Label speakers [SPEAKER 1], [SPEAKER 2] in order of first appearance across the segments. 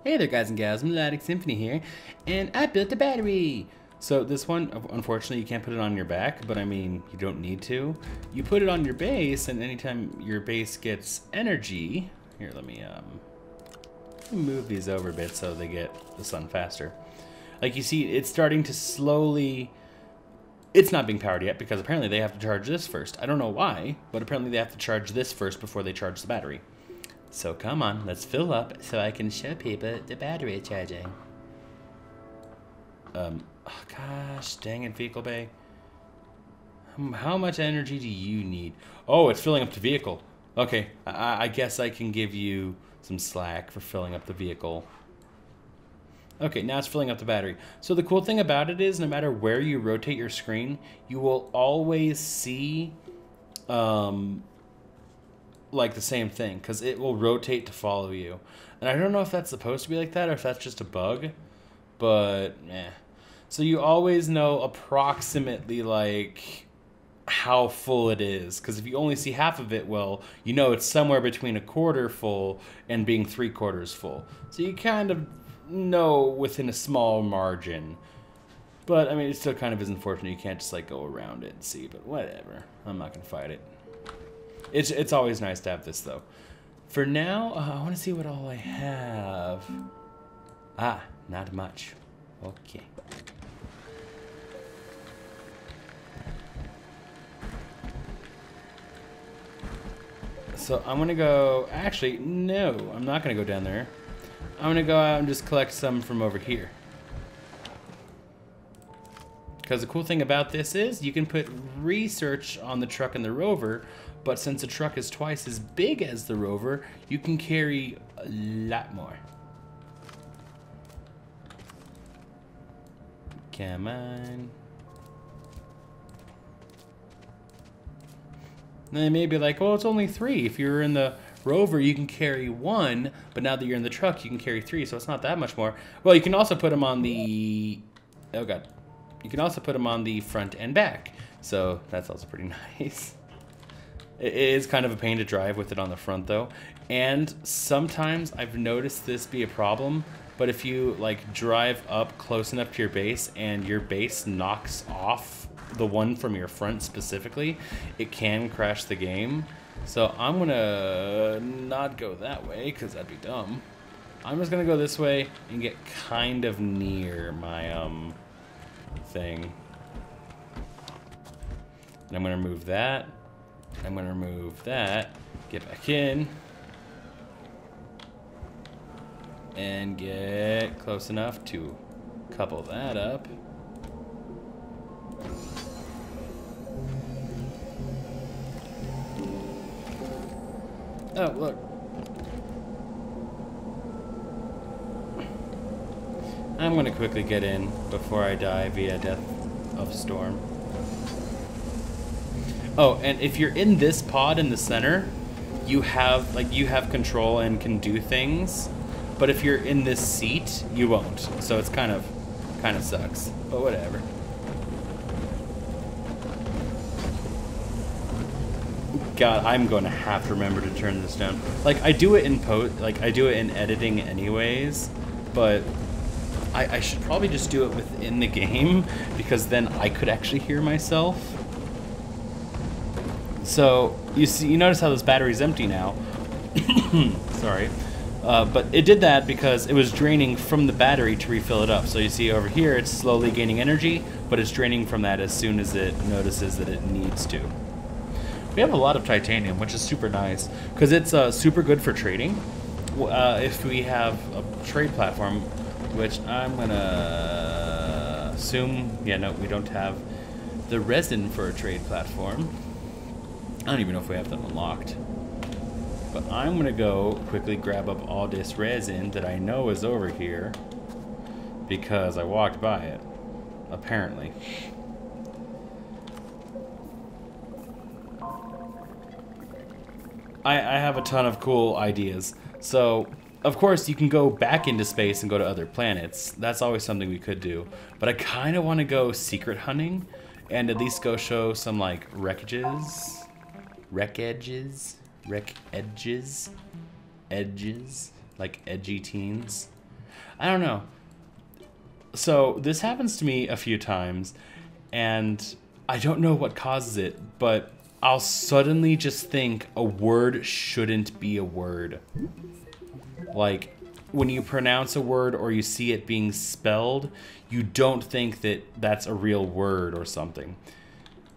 [SPEAKER 1] Hey there guys and gals, Melodic Symphony here, and I built a battery! So this one, unfortunately you can't put it on your back, but I mean, you don't need to. You put it on your base, and anytime your base gets energy, here let me move these over a bit so they get the sun faster. Like you see, it's starting to slowly, it's not being powered yet because apparently they have to charge this first. I don't know why, but apparently they have to charge this first before they charge the battery. So come on, let's fill up so I can show people the battery charging. Oh gosh, dang it, Vehicle Bay. How much energy do you need? Oh, it's filling up the vehicle. Okay, I guess I can give you some slack for filling up the vehicle. Okay, now it's filling up the battery. So the cool thing about it is no matter where you rotate your screen, you will always see like the same thing, because it will rotate to follow you. And I don't know if that's supposed to be like that or if that's just a bug, but eh. So you always know approximately like how full it is, because if you only see half of it, well, you know it's somewhere between a quarter full and being 3/4 full. So you kind of know within a small margin. But I mean, it still kind of is unfortunate you can't just like go around it and see, but whatever. I'm not gonna fight it. It's always nice to have this, though. For now, I want to see what all I have. Ah, not much. Okay. So I'm going to go... Actually, no, I'm not going to go down there. I'm going to go out and just collect some from over here. Because the cool thing about this is you can put research on the truck and the rover, but since the truck is twice as big as the rover, you can carry a lot more. Come on. They may be like, well, it's only 3. If you're in the rover, you can carry 1, but now that you're in the truck, you can carry 3, so it's not that much more. Well, you can also put them on the... Oh, God. You can also put them on the front and back, so that's also pretty nice. It is kind of a pain to drive with it on the front, though, and sometimes I've noticed this be a problem, but if you like drive up close enough to your base and your base knocks off the one from your front specifically, it can crash the game. So I'm gonna not go that way because that'd be dumb. I'm just gonna go this way and get kind of near my thing. And I'm gonna remove that. I'm gonna remove that, get back in, and get close enough to couple that up. Oh, look. I'm gonna quickly get in before I die via death of storm. Oh, and if you're in this pod in the center, you have control and can do things. But if you're in this seat, you won't. So it's kind of sucks. But whatever. God, I'm going to have to remember to turn this down. Like I do it in I do it in editing anyways, but I should probably just do it within the game because then I could actually hear myself. So you notice how this battery's empty now. Sorry, but it did that because it was draining from the battery to refill it up. So you see over here, it's slowly gaining energy, but it's draining from that as soon as it notices that it needs to. We have a lot of titanium, which is super nice because it's super good for trading. If we have a trade platform, which I'm gonna assume, yeah, no, we don't have the resin for a trade platform. I don't even know if we have them unlocked. But I'm gonna go quickly grab up all this resin that I know is over here because I walked by it, apparently. I have a ton of cool ideas. So, of course, you can go back into space and go to other planets. That's always something we could do. But I kind of want to go secret hunting and at least go show some, like, wreckages. Edges, like edgy teens. I don't know. So this happens to me a few times, and I don't know what causes it, but I'll suddenly just think a word shouldn't be a word. Like, when you pronounce a word or you see it being spelled, you don't think that that's a real word or something.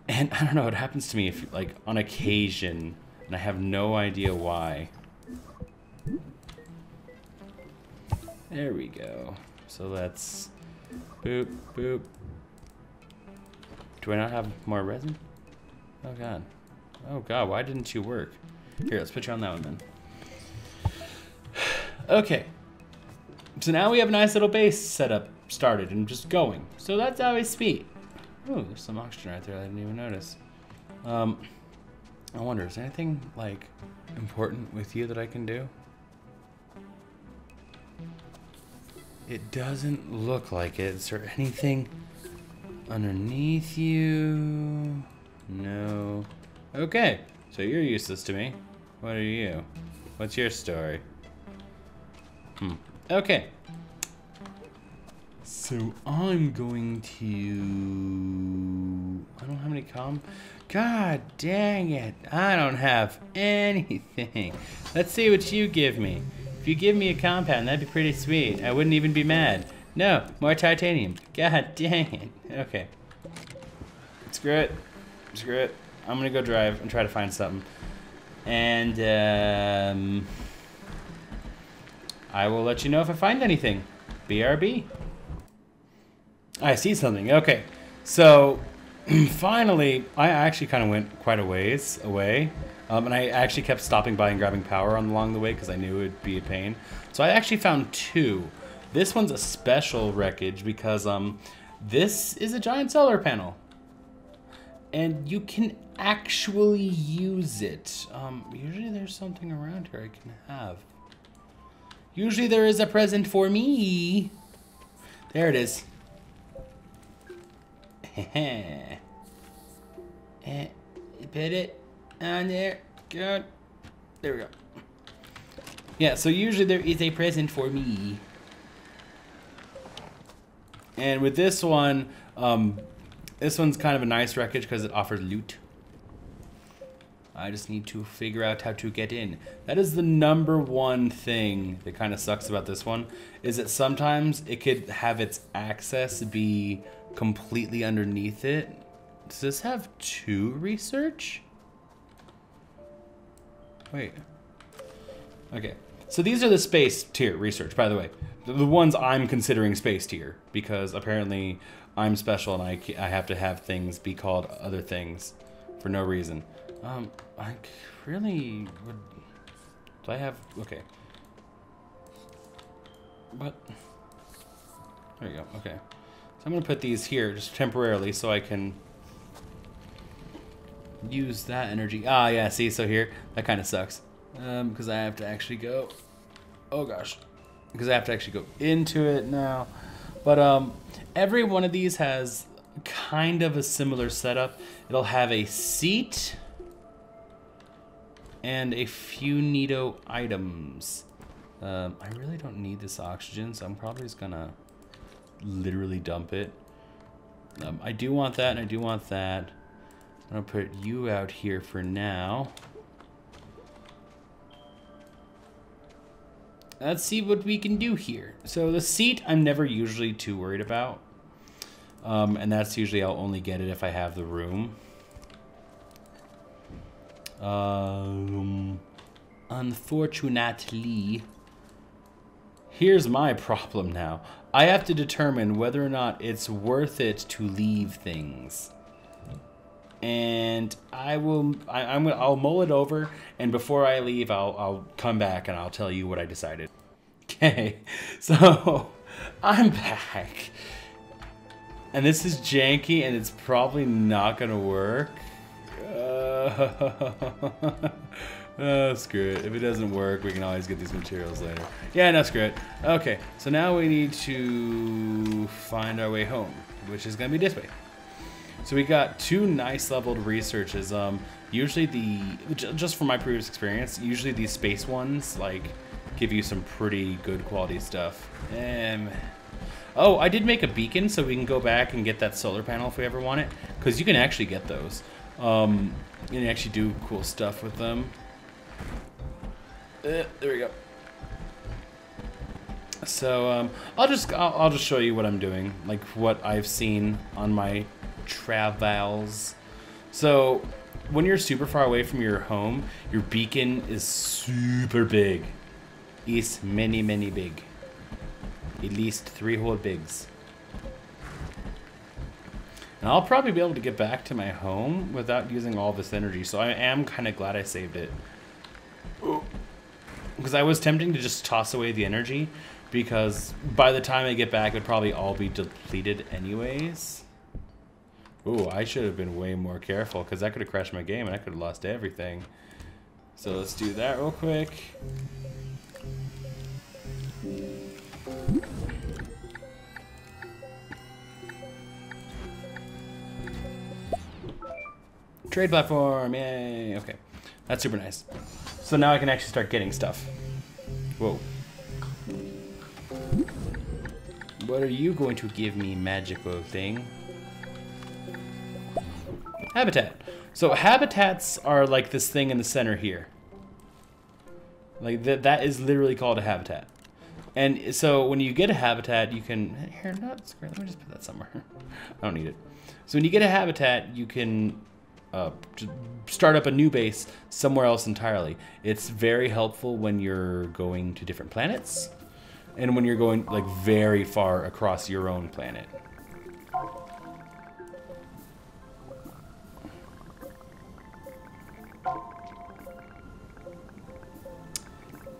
[SPEAKER 1] And I don't know, it happens to me if, like, on occasion, and I have no idea why. There we go. So let's boop, boop. Do I not have more resin? Oh god. Oh god, why didn't you work? Here, let's put you on that one then. Okay. So now we have a nice little base setup started and just going. So that's always sweet. Oh, there's some oxygen right there I didn't even notice. I wonder, is there anything, like, important with you that I can do? It doesn't look like it. Is there anything underneath you? No. Okay, so you're useless to me. What are you? What's your story? Okay. So I'm going to... I don't have any God dang it. I don't have anything. Let's see what you give me. If you give me a compound, that'd be pretty sweet. I wouldn't even be mad. No, more titanium. God dang it. Okay. Screw it. Screw it. I'm gonna go drive and try to find something. And, I will let you know if I find anything. BRB. I see something. Okay. So, finally, I actually kind of went quite a ways away. And I actually kept stopping by and grabbing power along the way because I knew it would be a pain. So I actually found two. This one's a special wreckage because this is a giant solar panel. And you can actually use it. Usually there's something around here I can have. Usually there is a present for me. There it is. Put it on there. Good. There we go. Yeah, so usually there is a present for me. And with this one, this one's kind of a nice wreckage because it offers loot. I just need to figure out how to get in. That is the number one thing that kind of sucks about this one, is that sometimes it could have its access be completely underneath it. Does this have 2 research? Wait. Okay. So these are the space tier research, by the way. The ones I'm considering space tier, because apparently I'm special and I have to have things be called other things for no reason. I really would... Do I have... Okay. But... There you go. Okay. So I'm going to put these here just temporarily so I can use that energy. Ah, yeah, see, so here, that kind of sucks. Because I have to actually go... Oh, gosh. Because I have to actually go into it now. But every one of these has kind of a similar setup. It'll have a seat and a few neato items. I really don't need this oxygen, so I'm probably just gonna literally dump it. I do want that, and I do want that. I'm gonna put you out here for now. Let's see what we can do here. So the seat, I'm never usually too worried about. And that's usually, I'll only get it if I have the room. Unfortunately, here's my problem now. I have to determine whether or not it's worth it to leave things. And I'll mull it over, and before I leave, I'll come back and I'll tell you what I decided. Okay, so I'm back. And this is janky, and it's probably not gonna work. Screw it. If it doesn't work, we can always get these materials later. Yeah, no, screw it. Okay, so now we need to find our way home, which is gonna be this way. So we got 2 nice leveled researches. Usually just from my previous experience, usually these space ones, like, give you some pretty good quality stuff. Oh, I did make a beacon so we can go back and get that solar panel if we ever want it, because you can actually get those. You can actually do cool stuff with them. There we go. So I'll just show you what I'm doing, like what I've seen on my travels. So when you're super far away from your home, your beacon is super big. It's many big. At least 3 whole bigs. And I'll probably be able to get back to my home without using all this energy, so I am kind of glad I saved it. Because I was tempting to just toss away the energy, because by the time I get back, it would probably all be depleted anyways. Ooh, I should have been way more careful, because that could have crashed my game and I could have lost everything. So let's do that real quick. Trade platform, yay, okay. That's super nice. So now I can actually start getting stuff. Whoa. What are you going to give me, magical thing? Habitat. So habitats are like this thing in the center here. Like that is literally called a habitat. And so when you get a habitat, you can, here, not square, let me just put that somewhere. I don't need it. So when you get a habitat, you can start up a new base somewhere else entirely. It's very helpful when you're going to different planets and when you're going like very far across your own planet.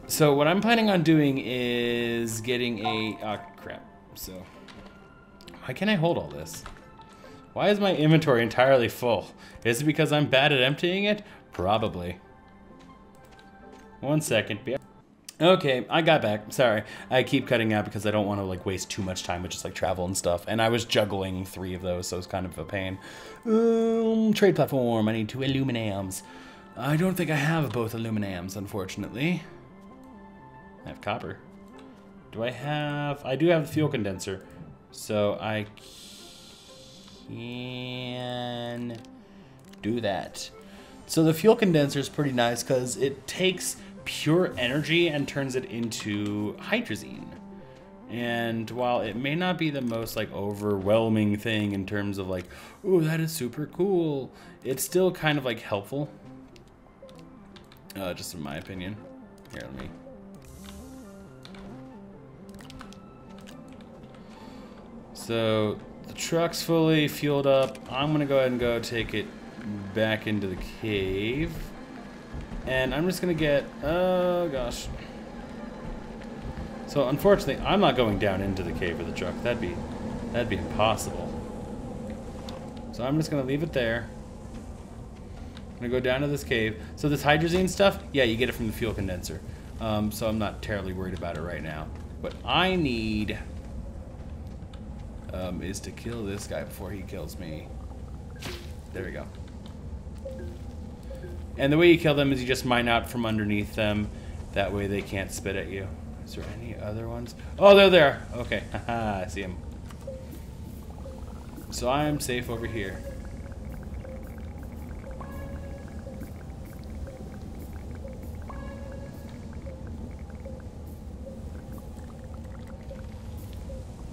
[SPEAKER 1] So what I'm planning on doing is getting a, oh crap, so why can't I hold all this? Why is my inventory entirely full? Is it because I'm bad at emptying it? Probably. 1 second. Okay, I got back. Sorry. I keep cutting out because I don't want to like waste too much time with just like travel and stuff. And I was juggling 3 of those, so it's kind of a pain. Trade platform. I need 2 aluminums. I don't think I have both aluminums, unfortunately. I have copper. Do I have... I do have the fuel condenser. So I can do that. So the fuel condenser is pretty nice because it takes pure energy and turns it into hydrazine. And while it may not be the most like overwhelming thing in terms of like, oh, that is super cool, it's still kind of like helpful. Just in my opinion. Here, let me. So the truck's fully fueled up. I'm gonna go ahead and go take it back into the cave. And I'm just gonna get, oh gosh. So unfortunately, I'm not going down into the cave with the truck. That'd be impossible. So I'm just gonna leave it there. I'm gonna go down to this cave. So this hydrazine stuff, yeah, you get it from the fuel condenser. So I'm not terribly worried about it right now. What I need is to kill this guy before he kills me. There we go. And the way you kill them is you just mine out from underneath them. That way they can't spit at you. Is there any other ones? Oh, they're there. Okay, haha, I see them. So I'm safe over here.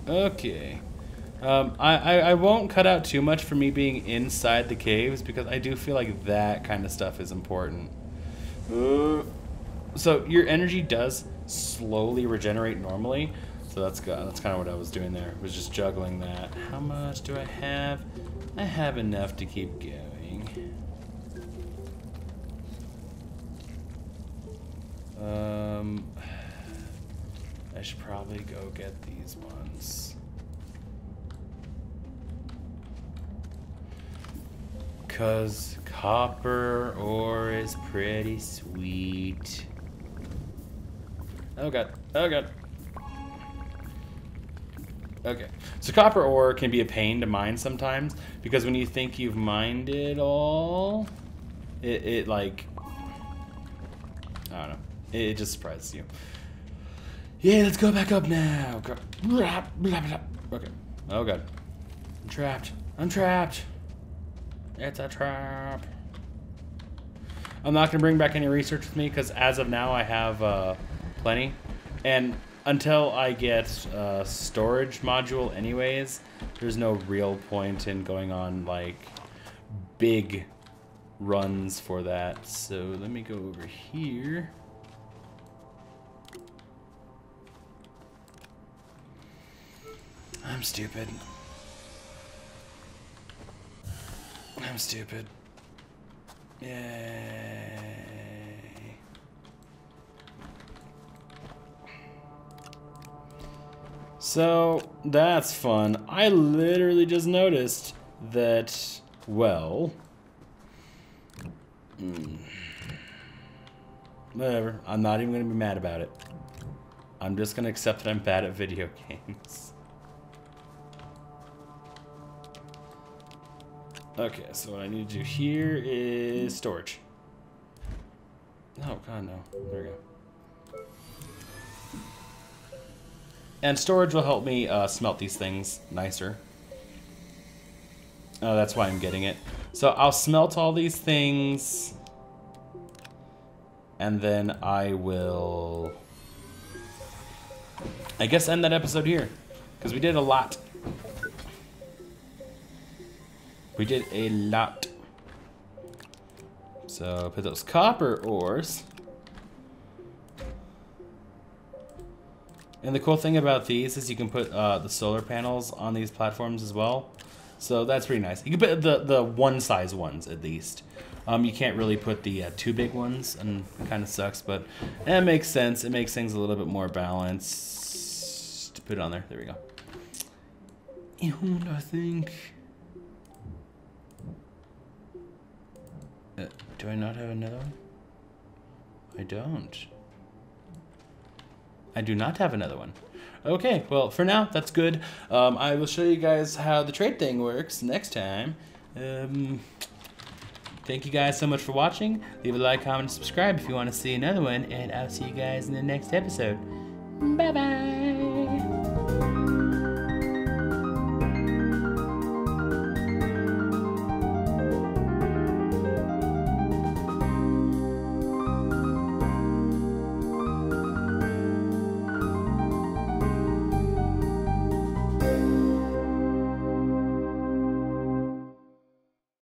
[SPEAKER 1] Okay. I won't cut out too much for me being inside the caves because I do feel like that kind of stuff is important. So your energy does slowly regenerate normally, so that's kind of what I was doing there. Was just juggling that. How much do I have? I have enough to keep going. I should probably go get these ones. Cause copper ore is pretty sweet. Oh god, oh god. Okay, so copper ore can be a pain to mine sometimes because when you think you've mined it all, it like, I don't know, it just surprises you. Yeah, let's go back up now. Go. Okay. Oh god. I'm trapped. I'm trapped. It's a trap. I'm not gonna bring back any research with me because as of now I have plenty, and until I get a storage module anyways, there's no real point in going on like big runs for that. So let me go over here. I'm stupid. I'm stupid. Yay. So, that's fun. I literally just noticed that, well... whatever. I'm not even going to be mad about it. I'm just going to accept that I'm bad at video games. Okay, so what I need to do here is storage. Oh, God, no. There we go. And storage will help me smelt these things nicer. Oh, that's why I'm getting it. So I'll smelt all these things. And then I will, I guess, end that episode here. Because we did a lot. We did a lot. So put those copper ores. And the cool thing about these is you can put the solar panels on these platforms as well. So that's pretty nice. You can put the one size ones at least. You can't really put the two big ones, and it kind of sucks, but it makes sense. It makes things a little bit more balanced. Put it on there. There we go. And I think... do I not have another one? I don't. I do not have another one. Okay, well, for now, that's good. I will show you guys how the trade thing works next time. Thank you guys so much for watching. Leave a like, comment, and subscribe if you want to see another one, and I'll see you guys in the next episode. Bye-bye!